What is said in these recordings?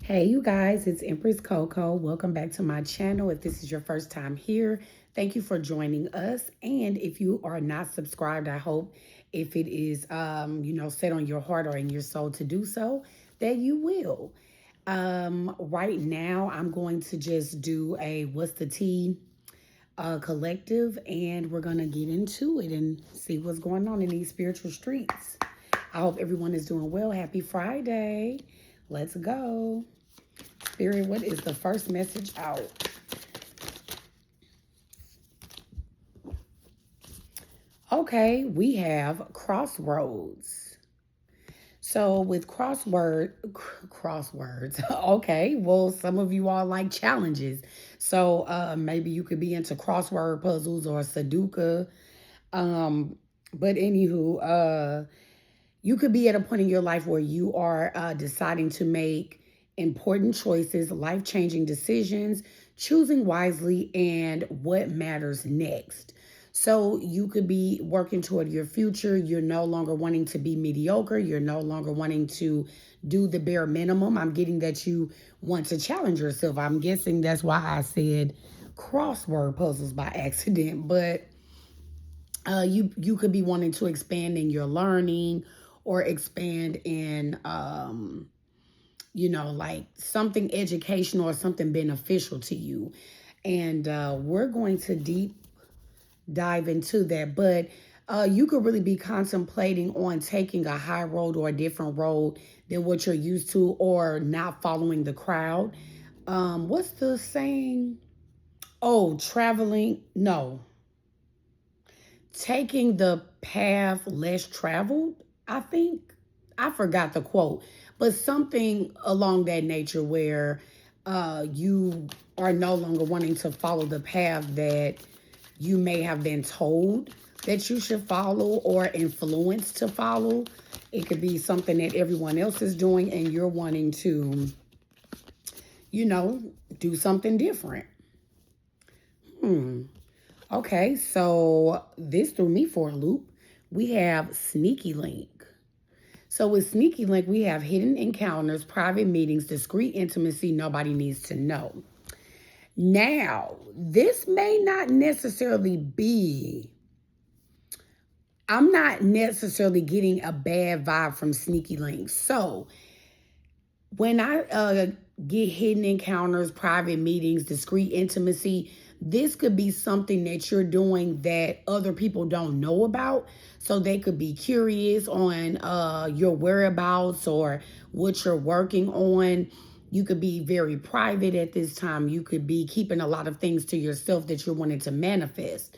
Hey, you guys, it's Empress Coco. Welcome back to my channel. If this is your first time here, thank you for joining us. And if you are not subscribed, I hope if it is, set on your heart or in your soul to do so, that you will. Right now, I'm going to just do a What's the Tea collective, and we're going to get into it and see what's going on in these spiritual streets. I hope everyone is doing well. Happy Friday. Let's go. Spirit, what is the first message out? Okay, we have crossroads. So with crosswords, okay, well, some of you all like challenges. So maybe you could be into crossword puzzles or Sudoku. But anywho, you could be at a point in your life where you are deciding to make important choices, life changing decisions, choosing wisely, and what matters next. So you could be working toward your future. You're no longer wanting to be mediocre. You're no longer wanting to do the bare minimum. I'm getting that you want to challenge yourself. I'm guessing that's why I said crossword puzzles by accident. But you could be wanting to expand in your learning or expand in like something educational or something beneficial to you. And we're going to deep dive into that. But you could really be contemplating on taking a high road or a different road than what you're used to, or not following the crowd. What's the saying? Oh, traveling. No, taking the path less traveled, I think. I forgot the quote, but something along that nature where you are no longer wanting to follow the path that you may have been told that you should follow or influenced to follow. It could be something that everyone else is doing and you're wanting to, you know, do something different. Hmm. Okay, so this threw me for a loop. We have Sneaky Link. So with Sneaky Link, we have hidden encounters, private meetings, discreet intimacy nobody needs to know. Now, this may not necessarily be, I'm not necessarily getting a bad vibe from Sneaky Link. So when I get hidden encounters, private meetings, discreet intimacy, this could be something that you're doing that other people don't know about. So they could be curious on your whereabouts or what you're working on. You could be very private at this time. You could be keeping a lot of things to yourself that you're wanting to manifest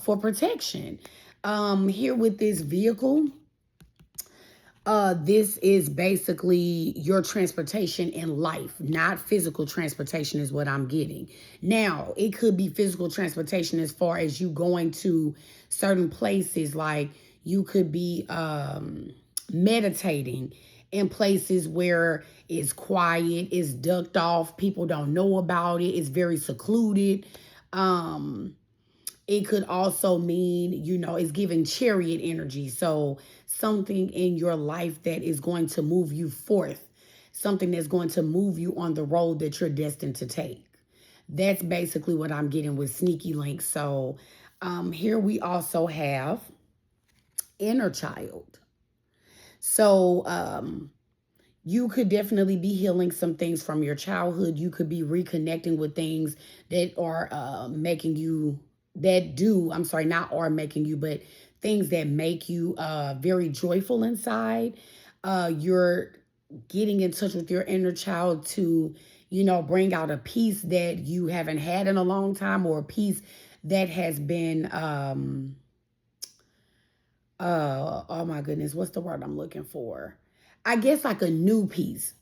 for protection. Here with this vehicle, this is basically your transportation in life, not physical transportation is what I'm getting. Now, it could be physical transportation as far as you going to certain places, like you could be meditating in places where it's quiet, it's ducked off, people don't know about it, it's very secluded. It could also mean, it's giving chariot energy. So something in your life that is going to move you forth, something that's going to move you on the road that you're destined to take. That's basically what I'm getting with Sneaky Link. So here we also have inner child. So you could definitely be healing some things from your childhood. You could be reconnecting with things that are making you, that do, I'm sorry, not are making you, but things that make you very joyful inside. You're getting in touch with your inner child to, bring out a peace that you haven't had in a long time, or a peace that has been, oh my goodness, what's the word I'm looking for? I guess like a new piece.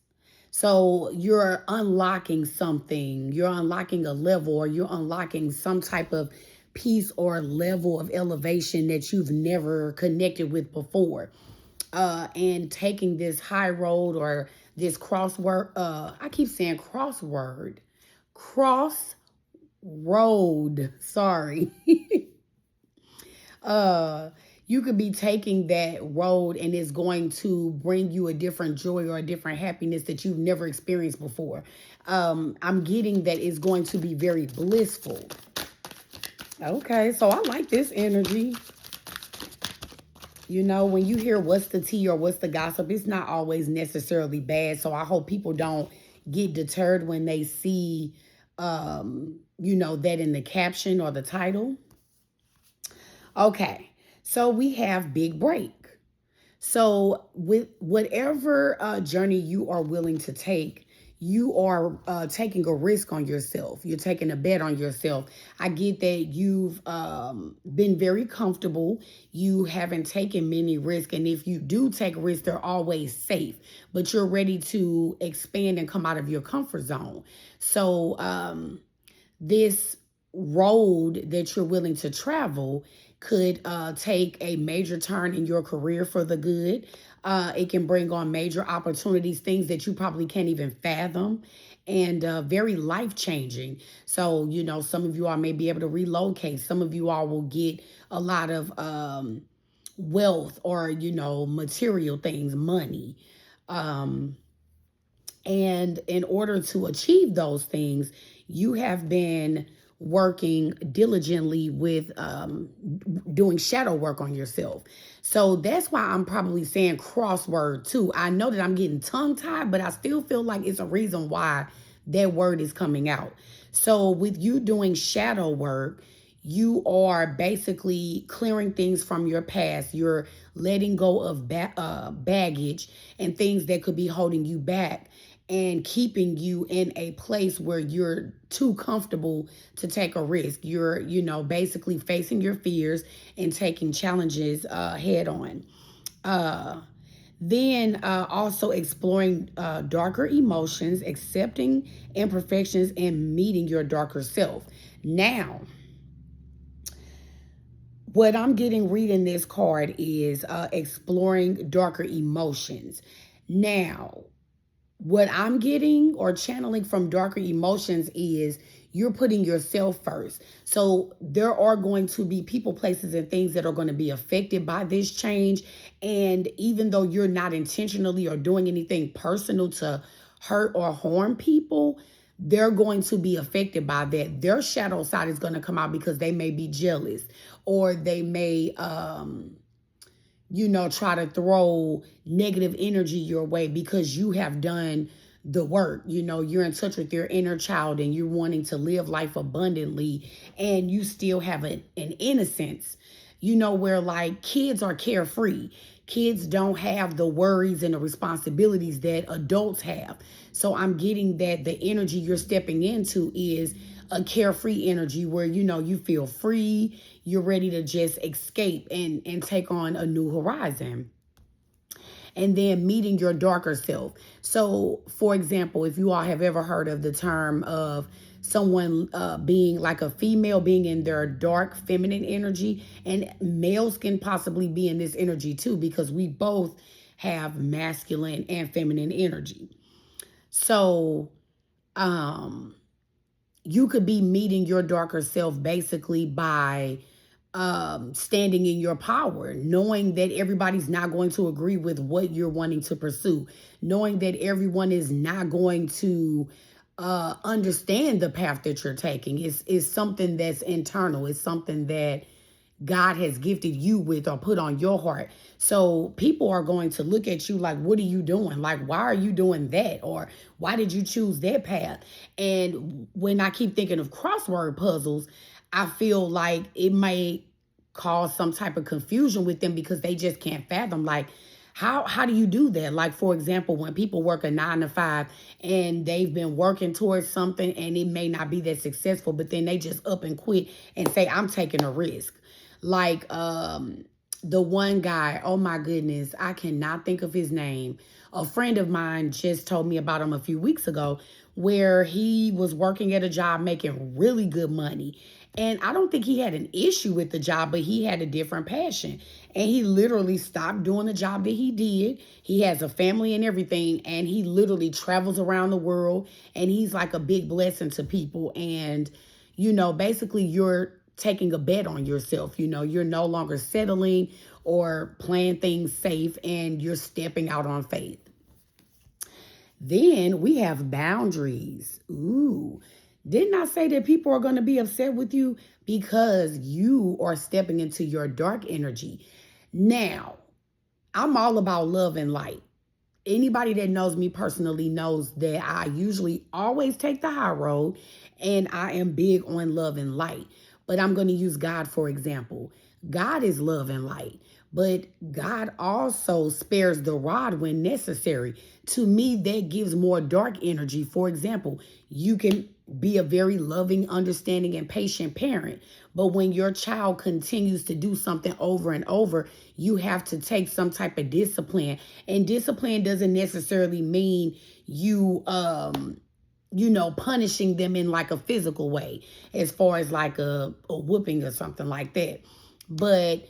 So you're unlocking something, you're unlocking a level, or you're unlocking some type of piece or level of elevation that you've never connected with before. And taking this high road or this crossword, I keep saying cross road, sorry. uh you could be taking that road and it's going to bring you a different joy or a different happiness that you've never experienced before. I'm getting that it's going to be very blissful. Okay, so I like this energy. You know, when you hear what's the tea or what's the gossip, it's not always necessarily bad. So I hope people don't get deterred when they see, that in the caption or the title. Okay, so we have big break. So, with whatever journey you are willing to take, you are taking a risk on yourself. You're taking a bet on yourself. I get that you've been very comfortable. You haven't taken many risks. And if you do take risks, they're always safe. But you're ready to expand and come out of your comfort zone. So, this road that you're willing to travel could take a major turn in your career for the good. It can bring on major opportunities, things that you probably can't even fathom, and very life changing. So, some of you all may be able to relocate. Some of you all will get a lot of wealth or, material things, money. And in order to achieve those things, you have been working diligently with doing shadow work on yourself. So that's why I'm probably saying crossword too. I know that I'm getting tongue tied, but I still feel like it's a reason why that word is coming out. So with you doing shadow work, you are basically clearing things from your past. You're letting go of baggage and things that could be holding you back and keeping you in a place where you're too comfortable to take a risk. You're, basically facing your fears and taking challenges head on. Then also exploring darker emotions, accepting imperfections, and meeting your darker self. Now, what I'm getting reading this card is exploring darker emotions. Now, what I'm getting or channeling from darker emotions is you're putting yourself first. So there are going to be people, places, and things that are going to be affected by this change. And even though you're not intentionally or doing anything personal to hurt or harm people, they're going to be affected by that. Their shadow side is going to come out because they may be jealous or they may try to throw negative energy your way because you have done the work. You're in touch with your inner child and you're wanting to live life abundantly, and you still have an innocence, where like kids are carefree. Kids don't have the worries and the responsibilities that adults have. So I'm getting that the energy you're stepping into is a carefree energy where, you feel free. You're ready to just escape and take on a new horizon. And then meeting your darker self. So, for example, if you all have ever heard of the term of someone being like a female being in their dark feminine energy, and males can possibly be in this energy too, because we both have masculine and feminine energy. So, you could be meeting your darker self basically by standing in your power, knowing that everybody's not going to agree with what you're wanting to pursue, knowing that everyone is not going to understand the path that you're taking. It's something that's internal. It's something that God has gifted you with or put on your heart. So people are going to look at you like, what are you doing? Like, why are you doing that? Or why did you choose that path? And when I keep thinking of crossword puzzles, I feel like it may cause some type of confusion with them because they just can't fathom, like, how do you do that? Like, for example, when people work a 9 to 5 and they've been working towards something and it may not be that successful, but then they just up and quit and say, I'm taking a risk. Like the one guy, oh my goodness, I cannot think of his name. A friend of mine just told me about him a few weeks ago, where he was working at a job making really good money. And I don't think he had an issue with the job, but he had a different passion. And he literally stopped doing the job that he did. He has a family and everything, and he literally travels around the world, and he's like a big blessing to people. And, basically you're taking a bet on yourself. You're no longer settling or playing things safe, and you're stepping out on faith. Then we have boundaries. Ooh, didn't I say that people are going to be upset with you because you are stepping into your dark energy? Now, I'm all about love and light. Anybody that knows me personally knows that I usually always take the high road, and I am big on love and light. But I'm going to use God for example. God is love and light, but God also spares the rod when necessary. To me, that gives more dark energy. For example, you can be a very loving, understanding, and patient parent, but when your child continues to do something over and over, you have to take some type of discipline. And discipline doesn't necessarily mean punishing them in like a physical way, as far as like a whooping or something like that. But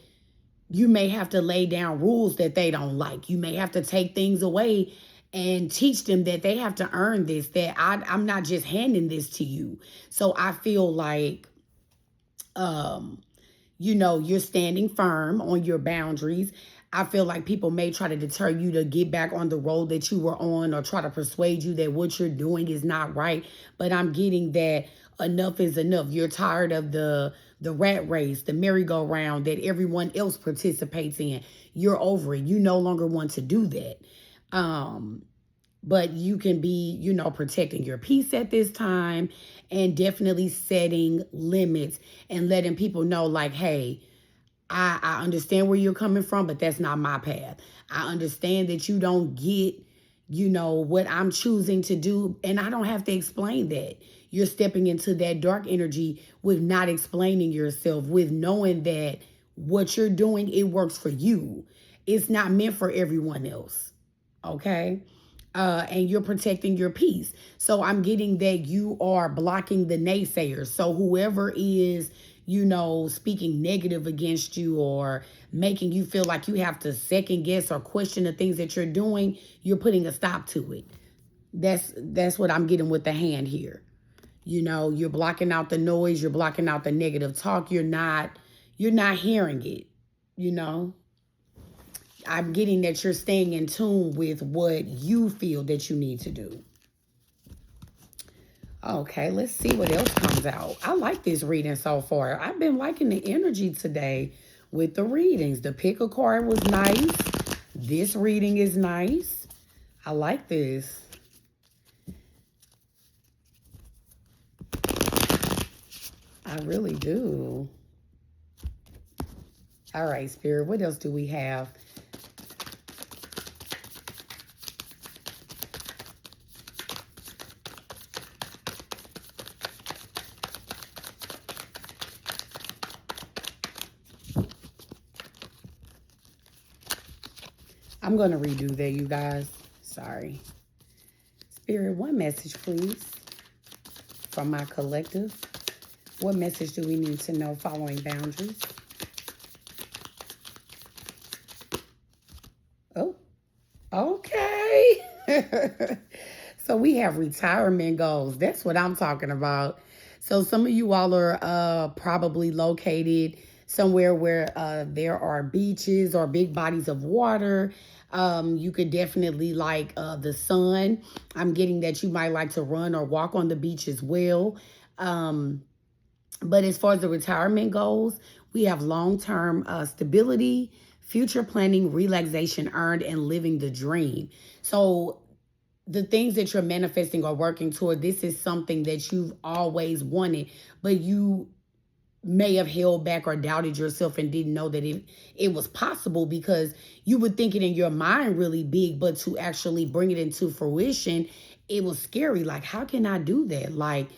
you may have to lay down rules that they don't like. You may have to take things away and teach them that they have to earn this, that I'm not just handing this to you. So I feel like, you're standing firm on your boundaries. I feel like people may try to deter you to get back on the road that you were on, or try to persuade you that what you're doing is not right. But I'm getting that enough is enough. You're tired of the rat race, the merry-go-round that everyone else participates in. You're over it. You no longer want to do that. But you can be, protecting your peace at this time, and definitely setting limits and letting people know, like, hey, I understand where you're coming from, but that's not my path. I understand that you don't get, what I'm choosing to do, and I don't have to explain that. You're stepping into that dark energy with not explaining yourself, with knowing that what you're doing, it works for you. It's not meant for everyone else. Okay? And you're protecting your peace. So I'm getting that you are blocking the naysayers. So whoever is, speaking negative against you, or making you feel like you have to second guess or question the things that you're doing, you're putting a stop to it. That's what I'm getting with the hand here. You're blocking out the noise, you're blocking out the negative talk. You're not hearing it. I'm getting that you're staying in tune with what you feel that you need to do. Okay, let's see what else comes out. I like this reading so far. I've been liking the energy today with the readings. The pick a card was nice. This reading is nice. I like this. I really do. All right, Spirit, what else do we have? I'm going to redo that, you guys. Sorry. Spirit, one message, please, from my collective. What message do we need to know following boundaries? Oh, okay. So we have retirement goals. That's what I'm talking about. So some of you all are probably located somewhere where there are beaches or big bodies of water. You could definitely like the sun. I'm getting that you might like to run or walk on the beach as well. But as far as the retirement goals, we have long-term stability, future planning, relaxation earned, and living the dream. So the things that you're manifesting or working toward, this is something that you've always wanted, but you may have held back or doubted yourself and didn't know that it was possible, because you would think it in your mind really big, but to actually bring it into fruition, it was scary. Like, how can I do that? Like,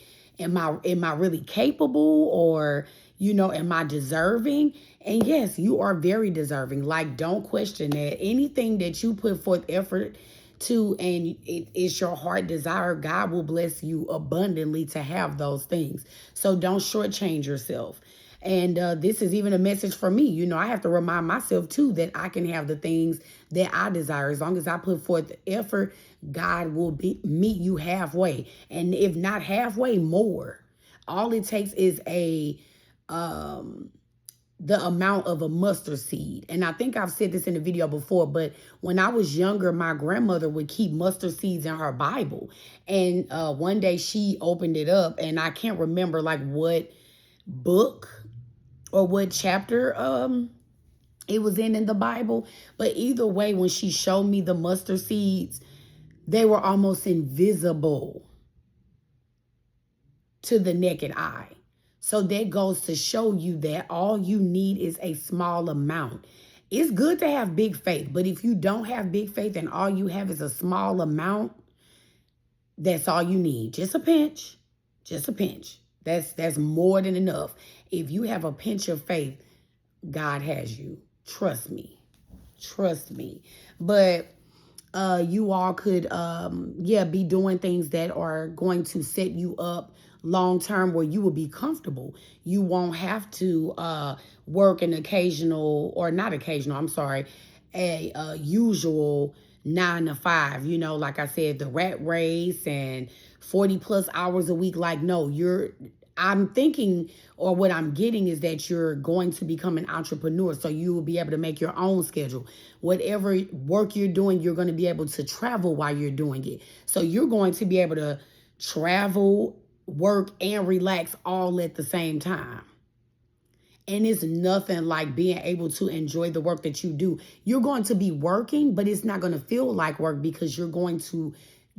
am I really capable, or, am I deserving? And yes, you are very deserving. Like, don't question that. Anything that you put forth effort to, and it's your heart desire, God will bless you abundantly to have those things. So don't shortchange yourself. And this is even a message for me. I have to remind myself too that I can have the things that I desire. As long as I put forth the effort, God will meet you halfway. And if not halfway, more. All it takes is a the amount of a mustard seed. And I think I've said this in a video before, but when I was younger, my grandmother would keep mustard seeds in her Bible. And one day she opened it up, and I can't remember like what book or what chapter it was in the Bible. But either way, when she showed me the mustard seeds, they were almost invisible to the naked eye. So that goes to show you that all you need is a small amount. It's good to have big faith, but if you don't have big faith and all you have is a small amount, that's all you need. Just a pinch. Just a pinch. That's more than enough. If you have a pinch of faith, God has you. Trust me. Trust me. But you all could, be doing things that are going to set you up long term where you will be comfortable. You won't have to work an occasional, or not occasional, I'm sorry, a usual 9 to 5, like I said, the rat race and 40 plus hours a week. Like, no, I'm thinking, or what I'm getting is that you're going to become an entrepreneur. So you will be able to make your own schedule. Whatever work you're doing, you're going to be able to travel while you're doing it. So you're going to be able to travel, work, and relax all at the same time. And it's nothing like being able to enjoy the work that you do. You're going to be working, but it's not going to feel like work because you're going to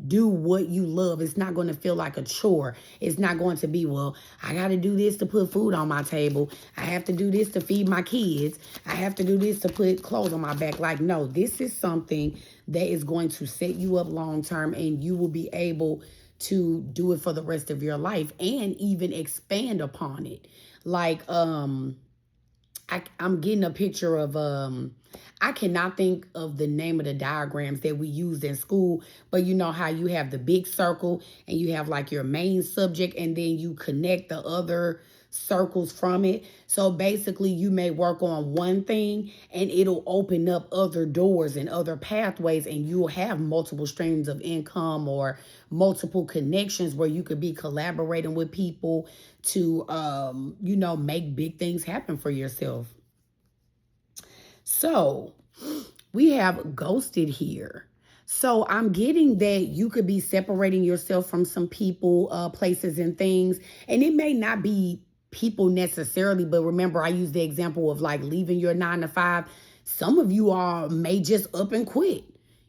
do what you love. It's not going to feel like a chore. It's not going to be, well, I got to do this to put food on my table. I have to do this to feed my kids. I have to do this to put clothes on my back. Like, no, this is something that is going to set you up long term, and you will be able to do it for the rest of your life and even expand upon it. Like, I'm getting a picture of, I cannot think of the name of the diagrams that we used in school, but you know how you have the big circle and you have like your main subject, and then you connect the other circles from it. So basically you may work on one thing and it'll open up other doors and other pathways, and you'll have multiple streams of income or multiple connections where you could be collaborating with people to, make big things happen for yourself. So we have ghosted here. So I'm getting that you could be separating yourself from some people, places, and things. And it may not be people necessarily, but remember, I used the example of like leaving your 9 to 5. Some of you all may just up and quit.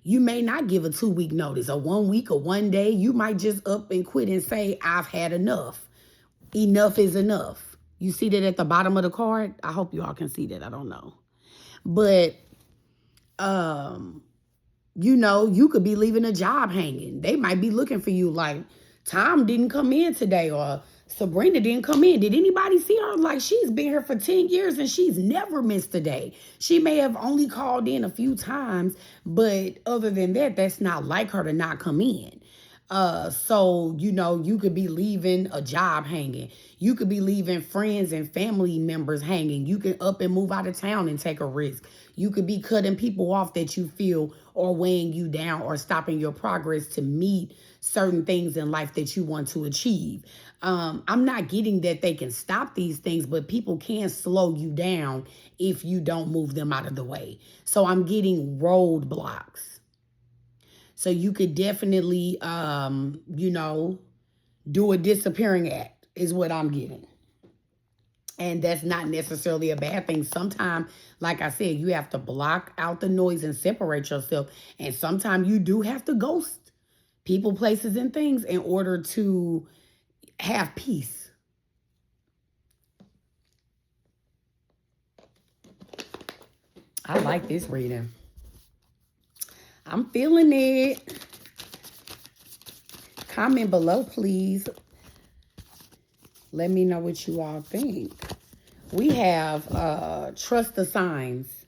You may not give a 2-week notice, or 1 week, or 1 day. You might just up and quit and say, I've had enough. Enough is enough. You see that at the bottom of the card? I hope you all can see that. I don't know. But, you could be leaving a job hanging. They might be looking for you like, Tom didn't come in today, or Sabrina didn't come in. Did anybody see her? Like, she's been here for 10 years and she's never missed a day. She may have only called in a few times, but other than that, that's not like her to not come in. So, you could be leaving a job hanging. You could be leaving friends and family members hanging. You could up and move out of town and take a risk. You could be cutting people off that you feel are weighing you down or stopping your progress to meet certain things in life that you want to achieve. I'm not getting that they can stop these things, but people can slow you down if you don't move them out of the way. So I'm getting roadblocks. So you could definitely, do a disappearing act is what I'm getting. And that's not necessarily a bad thing. Sometimes, like I said, you have to block out the noise and separate yourself. And sometimes you do have to ghost people, places, and things in order to have peace. I like this reading. I'm feeling it. Comment below, please. Let me know what you all think. We have trust the signs.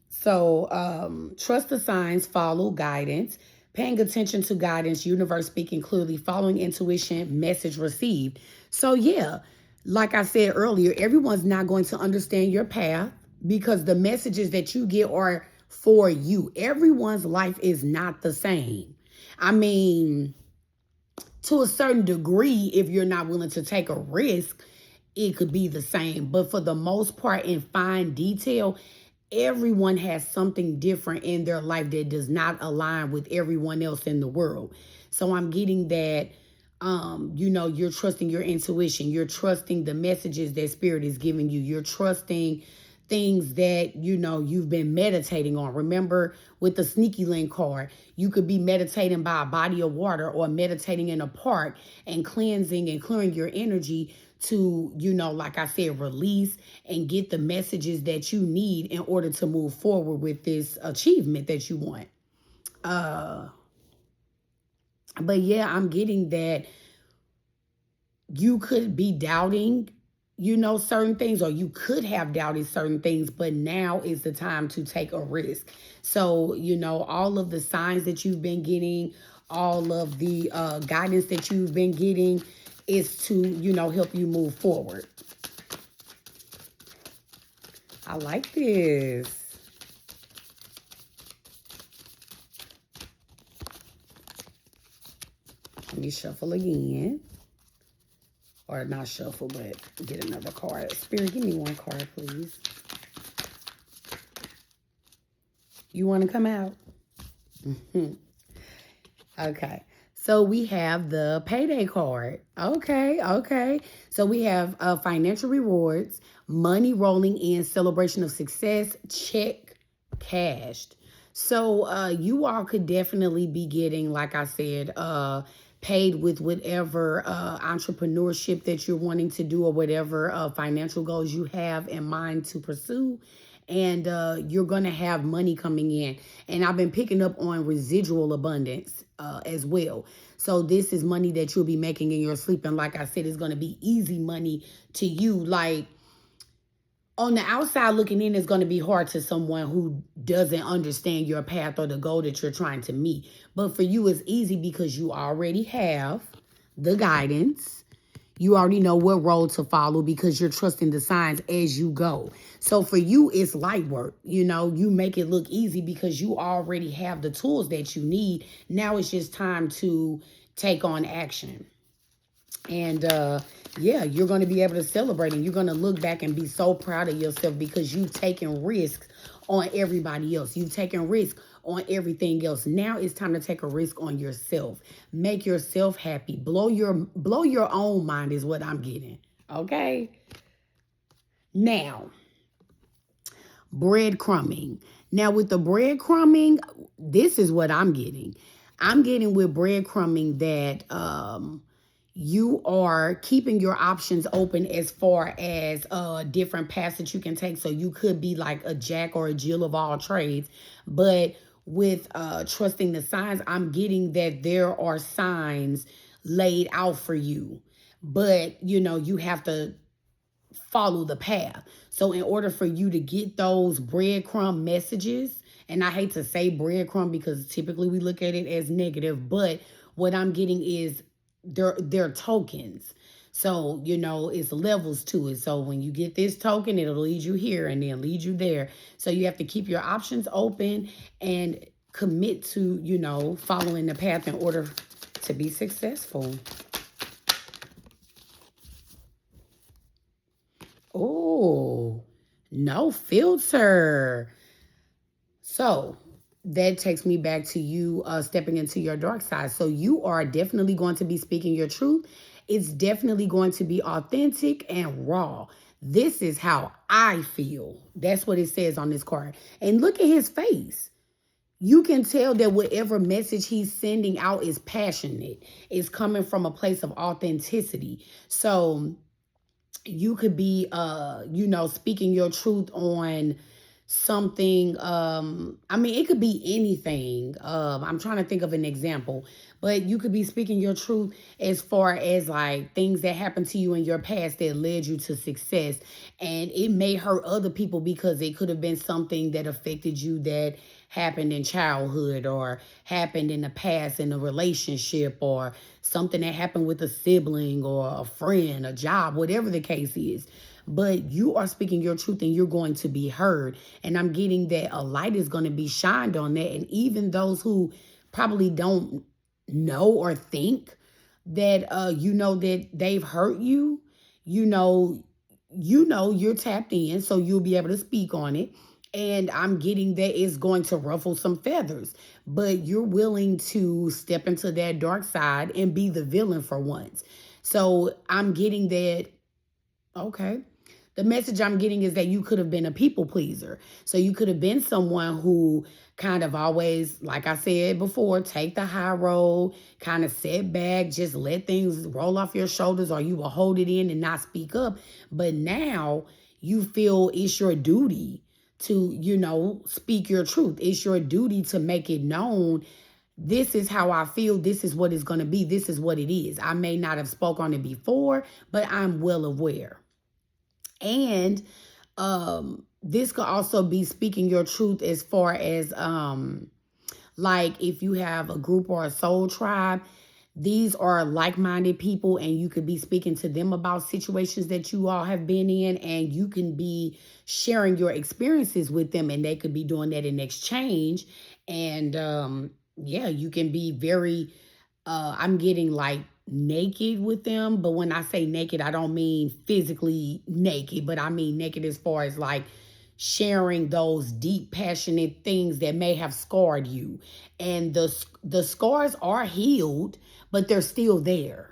So trust the signs, follow guidance, paying attention to guidance, universe speaking clearly, following intuition, message received. So yeah, like I said earlier, everyone's not going to understand your path because the messages that you get are for you. Everyone's life is not the same. I mean, to a certain degree, if you're not willing to take a risk, it could be the same. But for the most part, in fine detail, everyone has something different in their life that does not align with everyone else in the world. So I'm getting that, you're trusting your intuition. You're trusting the messages that spirit is giving you. You're trusting things that, you've been meditating on. Remember with the sneaky link card, you could be meditating by a body of water or meditating in a park and cleansing and clearing your energy to, like I said, release and get the messages that you need in order to move forward with this achievement that you want. But yeah, I'm getting that you could be doubting, certain things, or you could have doubted certain things, but now is the time to take a risk. So, all of the signs that you've been getting, all of the guidance that you've been getting is to, help you move forward. I like this. Let me shuffle again. Or not shuffle, but get another card. Spirit, give me one card, please. You want to come out? Okay. So we have the payday card. Okay. So we have financial rewards, money rolling in, celebration of success, check cashed. So you all could definitely be getting, like I said, paid with whatever entrepreneurship that you're wanting to do or whatever financial goals you have in mind to pursue. And you're going to have money coming in. And I've been picking up on residual abundance as well. So this is money that you'll be making in your sleep. And like I said, it's going to be easy money to you. Like, on the outside looking in, it's going to be hard to someone who doesn't understand your path or the goal that you're trying to meet. But for you, it's easy because you already have the guidance. You already know what road to follow because you're trusting the signs as you go. So for you, it's light work. You make it look easy because you already have the tools that you need. Now it's just time to take on action. And yeah, you're going to be able to celebrate and you're going to look back and be so proud of yourself because you've taken risks on everybody else. You've taken risks on everything else. Now it's time to take a risk on yourself. Make yourself happy. Blow your own mind is what I'm getting. Okay? Now, breadcrumbing. Now with the breadcrumbing, this is what I'm getting. I'm getting with breadcrumbing that you are keeping your options open as far as different paths that you can take. So you could be like a jack or a Jill of all trades. But with trusting the signs, I'm getting that there are signs laid out for you. But, you have to follow the path. So in order for you to get those breadcrumb messages, and I hate to say breadcrumb because typically we look at it as negative, but what I'm getting is they're tokens. So, it's levels to it. So when you get this token, it'll lead you here and then lead you there. So you have to keep your options open and commit to, following the path in order to be successful. Oh, no filter. So that takes me back to you stepping into your dark side. So you are definitely going to be speaking your truth. It's definitely going to be authentic and raw. This is how I feel. That's what it says on this card. And look at his face. You can tell that whatever message he's sending out is passionate. It's coming from a place of authenticity. So you could be, speaking your truth on something. It could be anything. I'm trying to think of an example, but you could be speaking your truth as far as like things that happened to you in your past that led you to success. And it may hurt other people because it could have been something that affected you that happened in childhood or happened in the past in a relationship or something that happened with a sibling or a friend, a job, whatever the case is. But you are speaking your truth and you're going to be heard. And I'm getting that a light is going to be shined on that. And even those who probably don't know or think that, that they've hurt you, you know you're tapped in, so you'll be able to speak on it. And I'm getting that it's going to ruffle some feathers, but you're willing to step into that dark side and be the villain for once. So I'm getting that. Okay. The message I'm getting is that you could have been a people pleaser. So you could have been someone who kind of always, like I said before, take the high road, kind of sit back, just let things roll off your shoulders, or you will hold it in and not speak up. But now you feel it's your duty to, speak your truth. It's your duty to make it known. This is how I feel. This is what it's going to be. This is what it is. I may not have spoke on it before, but I'm well aware. And this could also be speaking your truth as far as like if you have a group or a soul tribe. These are like-minded people, and you could be speaking to them about situations that you all have been in, and you can be sharing your experiences with them, and they could be doing that in exchange. And yeah, you can be very I'm getting like naked with them. But when I say naked, I don't mean physically naked, but I mean naked as far as like sharing those deep, passionate things that may have scarred you. And the scars are healed, but they're still there.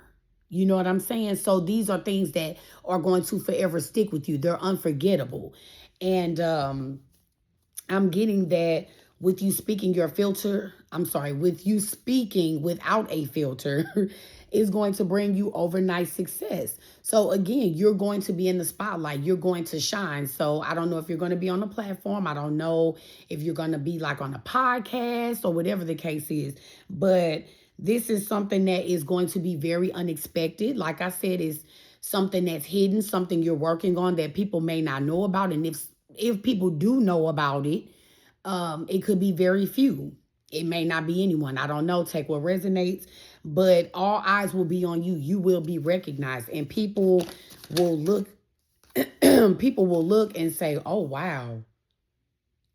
You know what I'm saying? So these are things that are going to forever stick with you. They're unforgettable. And I'm getting that with you speaking your filter, I'm sorry, with you speaking without a filter is going to bring you overnight success. So again, you're going to be in the spotlight. You're going to shine. So I don't know if you're going to be on a platform. I don't know if you're going to be like on a podcast or whatever the case is. But this is something that is going to be very unexpected. Like I said, is something that's hidden, something you're working on that people may not know about. And if people do know about it, it could be very few. It may not be anyone. I don't know. Take what resonates. But all eyes will be on you. You will be recognized. And people will look, people will look and say, oh, wow,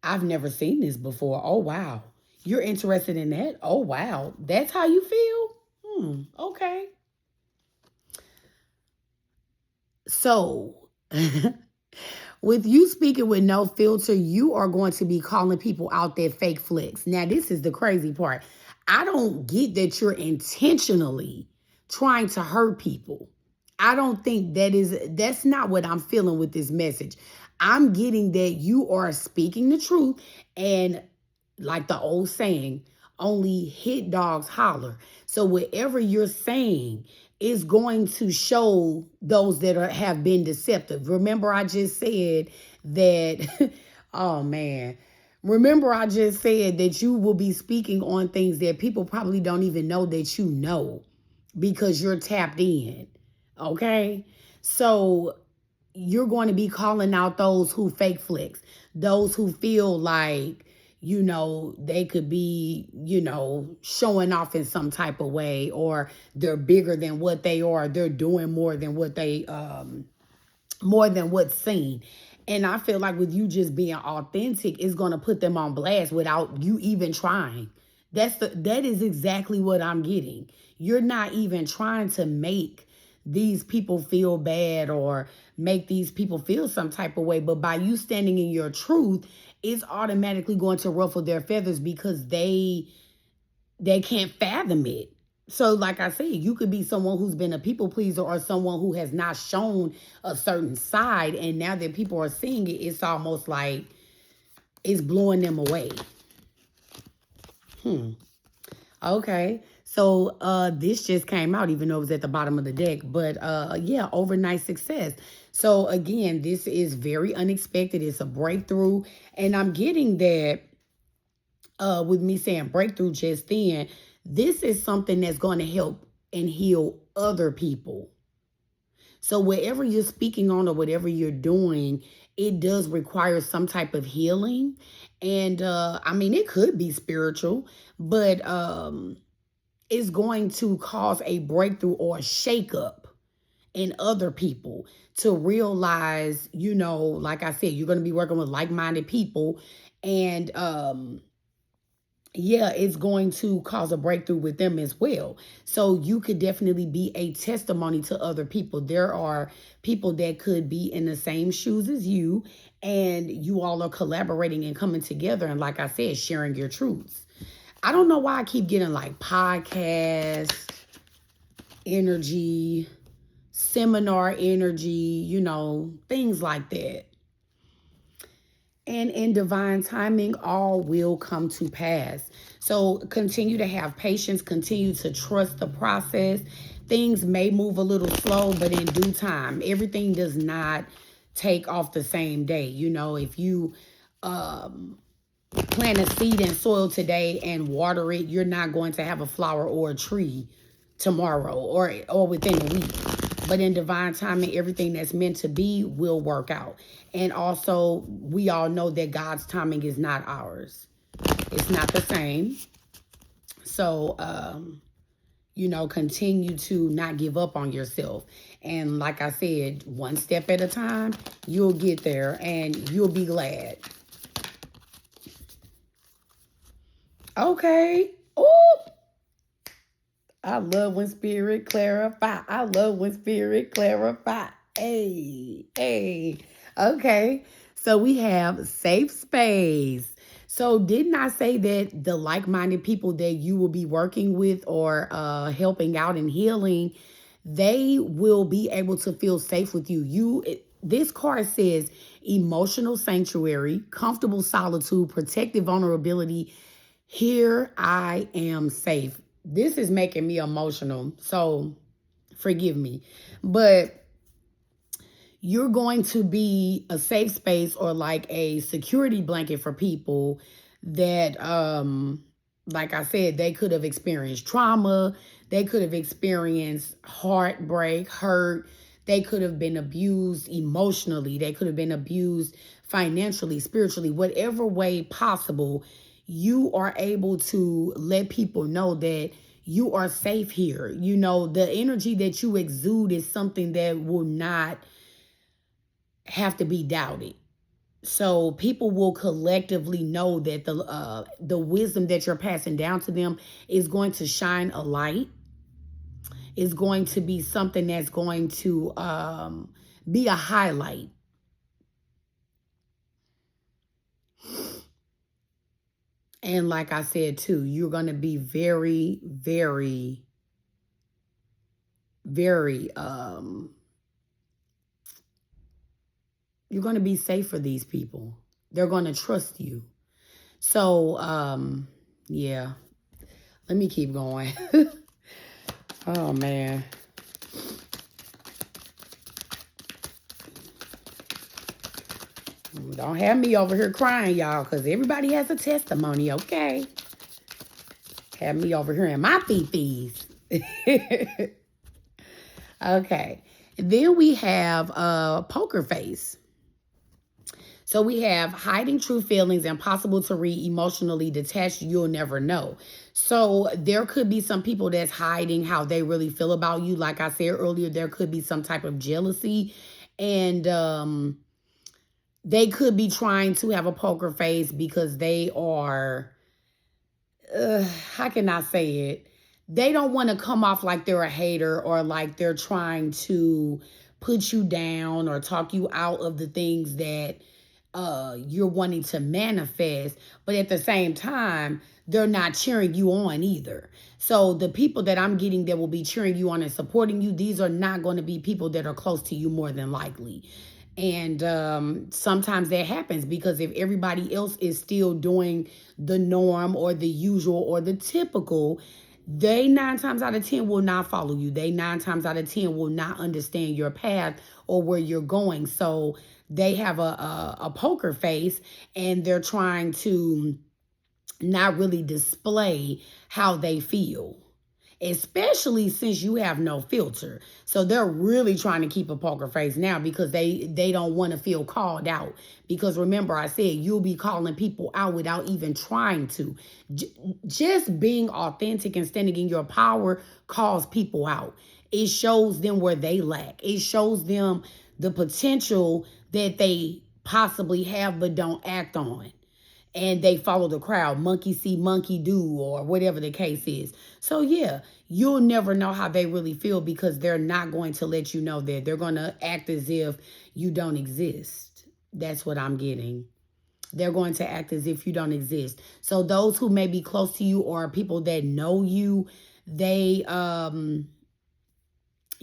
I've never seen this before. Oh, wow. You're interested in that? Oh, wow. That's how you feel? Okay. So with you speaking with no filter, you are going to be calling people out their fake flicks. Now, this is the crazy part. I don't get that you're intentionally trying to hurt people. I don't think that's not what I'm feeling with this message. I'm getting that you are speaking the truth, and like the old saying, only hit dogs holler. So whatever you're saying is going to show those that have been deceptive. Remember, I just said that, oh man. Remember, I just said that you will be speaking on things that people probably don't even know that you know because you're tapped in. Okay? So you're going to be calling out those who fake flex, those who feel like, they could be, showing off in some type of way, or they're bigger than what they are. They're doing more than more than what's seen. And I feel like with you just being authentic, it's going to put them on blast without you even trying. That is exactly what I'm getting. You're not even trying to make these people feel bad or make these people feel some type of way. But by you standing in your truth, it's automatically going to ruffle their feathers because they can't fathom it. So like I said, you could be someone who's been a people pleaser or someone who has not shown a certain side. And now that people are seeing it, it's almost like it's blowing them away. Okay. So this just came out, even though it was at the bottom of the deck. But yeah, overnight success. So again, this is very unexpected. It's a breakthrough. And I'm getting that with me saying breakthrough just then, this is something that's going to help and heal other people. So whatever you're speaking on or whatever you're doing, it does require some type of healing. And I mean, it could be spiritual, but it's going to cause a breakthrough or a shakeup in other people to realize, like I said, you're going to be working with like-minded people. And yeah, it's going to cause a breakthrough with them as well. So you could definitely be a testimony to other people. There are people that could be in the same shoes as you, and you all are collaborating and coming together. And like I said, sharing your truths. I don't know why I keep getting like podcast energy, seminar energy, things like that. And in divine timing, all will come to pass. So continue to have patience, continue to trust the process. Things may move a little slow, but in due time, everything does not take off the same day. If you plant a seed in soil today and water it, you're not going to have a flower or a tree tomorrow or within a week. But in divine timing, everything that's meant to be will work out. And also, we all know that God's timing is not ours. It's not the same. So, continue to not give up on yourself. And like I said, one step at a time, you'll get there and you'll be glad. Okay. Oh, I love when spirit clarify. I love when spirit clarify. Hey, hey. Okay. So we have safe space. So didn't I say that the like-minded people that you will be working with or helping out and healing, they will be able to feel safe with you. This card says emotional sanctuary, comfortable solitude, protective vulnerability. Here I am safe. This is making me emotional, so forgive me. But you're going to be a safe space or like a security blanket for people that, like I said, they could have experienced trauma. They could have experienced heartbreak, hurt. They could have been abused emotionally. They could have been abused financially, spiritually, whatever way possible. You are able to let people know that you are safe here. The energy that you exude is something that will not have to be doubted. So people will collectively know that the wisdom that you're passing down to them is going to shine a light. Is going to be something that's going to be a highlight. And like I said too, you're going to be very, very, very you're going to be safe for these people. They're going to trust you. So, yeah. Let me keep going. Oh, man. Don't have me over here crying, y'all, because everybody has a testimony, okay? Have me over here in my fee-fees. Okay. Then we have poker face. So we have hiding true feelings, impossible to read, emotionally detached, you'll never know. So there could be some people that's hiding how they really feel about you. Like I said earlier, there could be some type of jealousy, and they could be trying to have a poker face because they are, how can I say it? They don't want to come off like they're a hater or like they're trying to put you down or talk you out of the things that you're wanting to manifest. But at the same time, they're not cheering you on either. So the people that I'm getting that will be cheering you on and supporting you, these are not going to be people that are close to you more than likely. And sometimes that happens because if everybody else is still doing the norm or the usual or the typical, they 9 times out of 10 will not follow you. They 9 times out of 10 will not understand your path or where you're going. So they have a poker face and they're trying to not really display how they feel, especially since you have no filter. So they're really trying to keep a poker face now because they don't want to feel called out. Because remember, I said you'll be calling people out without even trying to. Just being authentic and standing in your power calls people out. It shows them where they lack. It shows them the potential that they possibly have but don't act on. and they follow the crowd. Monkey see, monkey do, or whatever the case is. So yeah, you'll never know how they really feel because they're not going to let you know that. They're going to act as if you don't exist. That's what I'm getting. They're going to act as if you don't exist. So those who may be close to you or people that know you, they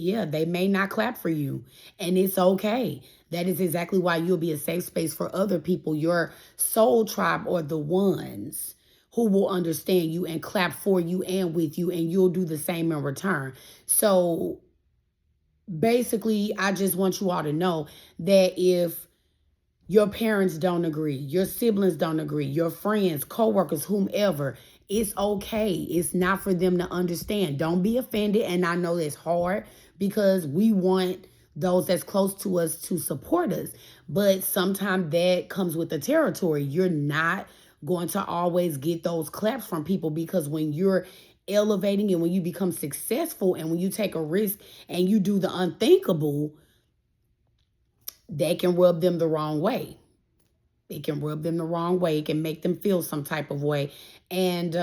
yeah, they may not clap for you, and it's okay. That is exactly why you'll be a safe space for other people, your soul tribe, or the ones who will understand you and clap for you and with you, and you'll do the same in return. So basically, I just want you all to know that if your parents don't agree, your siblings don't agree, your friends, coworkers, whomever, it's okay. It's not for them to understand. Don't be offended. And I know that's hard because we want those that's close to us to support us. But sometimes that comes with the territory. You're not going to always get those claps from people because when you're elevating and when you become successful and when you take a risk and you do the unthinkable, that can rub them the wrong way. It can rub them the wrong way. It can make them feel some type of way. And,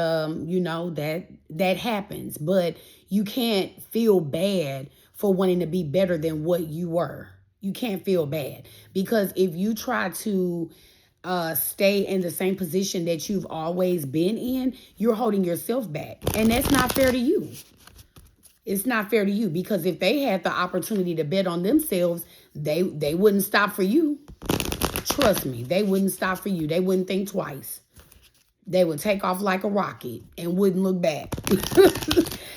you know, that happens. But you can't feel bad for wanting to be better than what you were. You can't feel bad. Because if you try to stay in the same position that you've always been in, you're holding yourself back. And that's not fair to you. It's not fair to you because if they had the opportunity to bet on themselves, they wouldn't stop for you. Trust me, they wouldn't stop for you. They wouldn't think twice. They would take off like a rocket and wouldn't look back.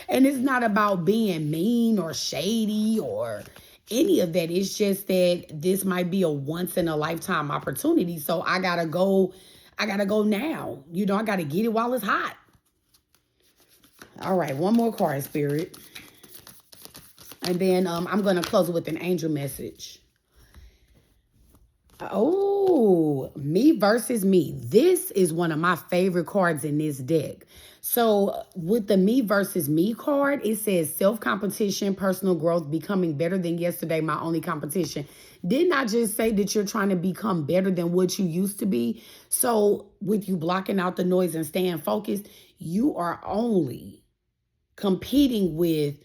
And it's not about being mean or shady or any of that. It's just that this might be a once in a lifetime opportunity. So I gotta go now. You know, I gotta get it while it's hot. All right, one more card, Spirit. And then I'm going to close with an angel message. Oh, me versus me. This is one of my favorite cards in this deck. So with the me versus me card, it says self-competition, personal growth, becoming better than yesterday, my only competition. Didn't I just say that you're trying to become better than what you used to be? So with you blocking out the noise and staying focused, you are only competing with,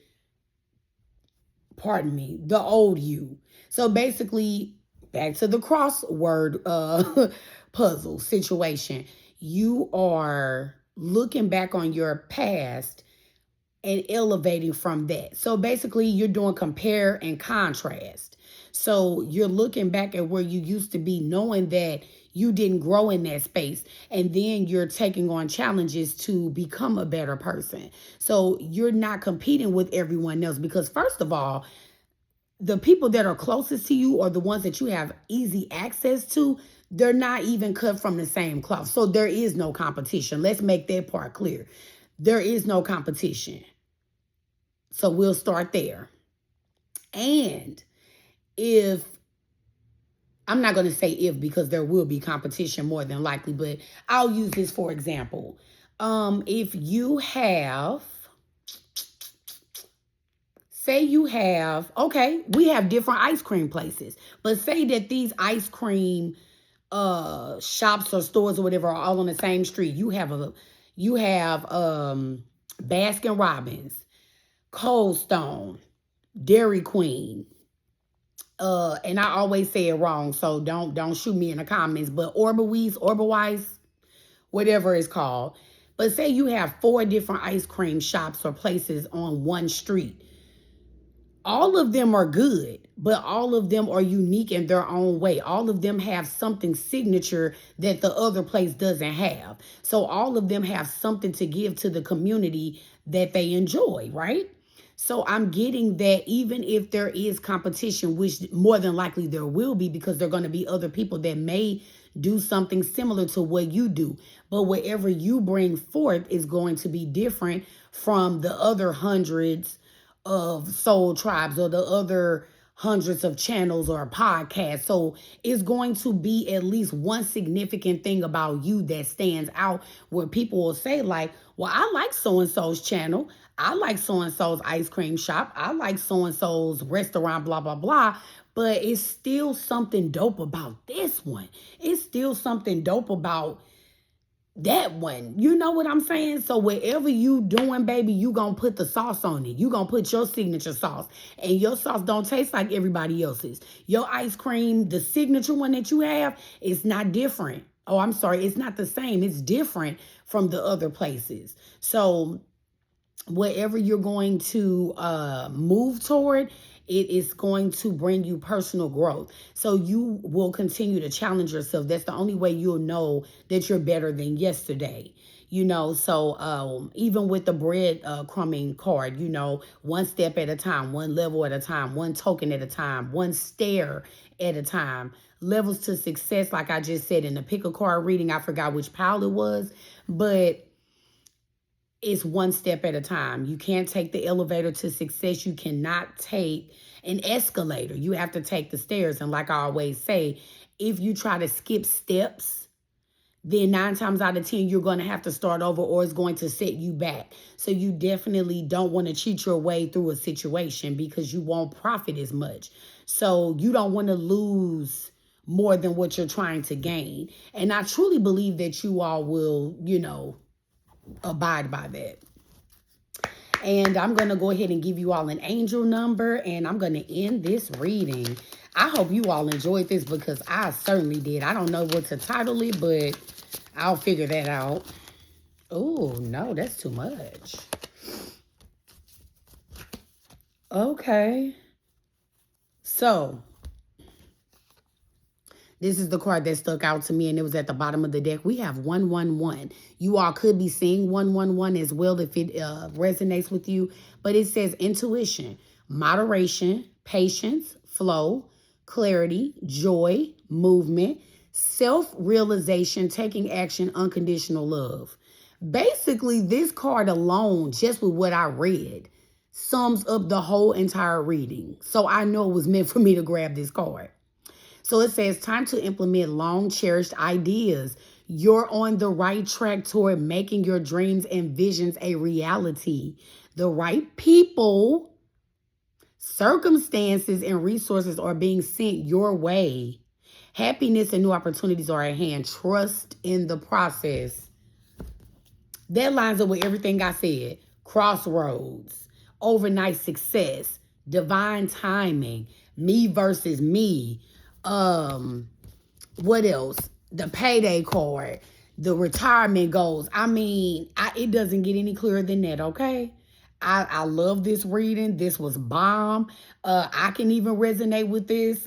pardon me, the old you. So basically, back to the crossword puzzle situation. You are looking back on your past and elevating from that. So basically, you're doing compare and contrast. So you're looking back at where you used to be, knowing that you didn't grow in that space. And then you're taking on challenges to become a better person. So you're not competing with everyone else because, first of all, the people that are closest to you or the ones that you have easy access to, they're not even cut from the same cloth. So there is no competition. Let's make that part clear. There is no competition. So we'll start there. And if, I'm not going to say if because there will be competition more than likely, but I'll use this for example. If you have, say you have, okay, we have different ice cream places, but say that these ice cream shops or stores or whatever are all on the same street. You have Baskin Robbins, Cold Stone, Dairy Queen, and I always say it wrong, so don't shoot me in the comments, but Orbawise, whatever it's called. But say you have 4 different ice cream shops or places on one street. All of them are good, but all of them are unique in their own way. All of them have something signature that the other place doesn't have. So all of them have something to give to the community that they enjoy, right? So I'm getting that even if there is competition, which more than likely there will be because there are going to be other people that may do something similar to what you do. But whatever you bring forth is going to be different from the other hundreds of soul tribes or the other hundreds of channels or podcasts. So it's going to be at least one significant thing about you that stands out where people will say like, well, I like so-and-so's channel. I like so-and-so's ice cream shop. I like so-and-so's restaurant, blah, blah, blah. But it's still something dope about this one. It's still something dope about that one. You know what I'm saying? So whatever you doing, baby, you gonna put the sauce on it. You gonna put your signature sauce. And your sauce don't taste like everybody else's. Your ice cream, the signature one that you have, is not different. Oh, I'm sorry, it's not the same. It's different from the other places. So whatever you're going to move toward, it is going to bring you personal growth. So you will continue to challenge yourself. That's the only way you'll know that you're better than yesterday. So even with the bread crumbing card, one step at a time, one level at a time, one token at a time, one stare at a time. Levels to success, like I just said in the pick a card reading, I forgot which pile it was, but it's one step at a time. You can't take the elevator to success. You cannot take an escalator. You have to take the stairs. And like I always say, if you try to skip steps, then 9 times out of 10, you're going to have to start over, or it's going to set you back. So you definitely don't want to cheat your way through a situation, because you won't profit as much. So you don't want to lose more than what you're trying to gain. And I truly believe that you all will, abide by that. And I'm going to go ahead and give you all an angel number, and I'm going to end this reading. I hope you all enjoyed this, because I certainly did. I don't know what to title it, but I'll figure that out. Oh, no, that's too much. Okay. So this is the card that stuck out to me, and it was at the bottom of the deck. We have 111. You all could be seeing 111 as well if it resonates with you. But it says intuition, moderation, patience, flow, clarity, joy, movement, self-realization, taking action, unconditional love. Basically, this card alone, just with what I read, sums up the whole entire reading. So I know it was meant for me to grab this card. So it says, time to implement long cherished ideas. You're on the right track toward making your dreams and visions a reality. The right people, circumstances, and resources are being sent your way. Happiness and new opportunities are at hand. Trust in the process. That lines up with everything I said. Crossroads, overnight success, divine timing, me versus me. What else? The payday card, the retirement goals. I mean, it doesn't get any clearer than that, okay? I love this reading. This was bomb. I can even resonate with this.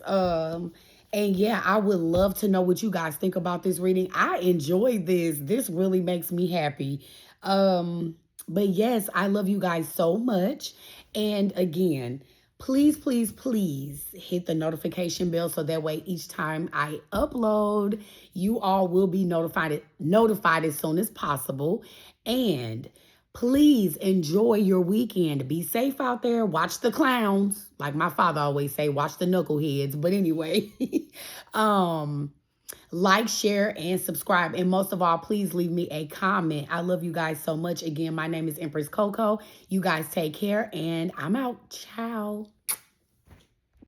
And yeah, I would love to know what you guys think about this reading. I enjoyed this. This really makes me happy. But yes, I love you guys so much. And again, please, please, please hit the notification bell, so that way each time I upload, you all will be notified as soon as possible. And please enjoy your weekend. Be safe out there. Watch the clowns. Like my father always say, watch the knuckleheads. But anyway, like, share, and subscribe. And most of all, please leave me a comment. I love you guys so much. Again, my name is Empress Coco. You guys take care, and I'm out. Ciao.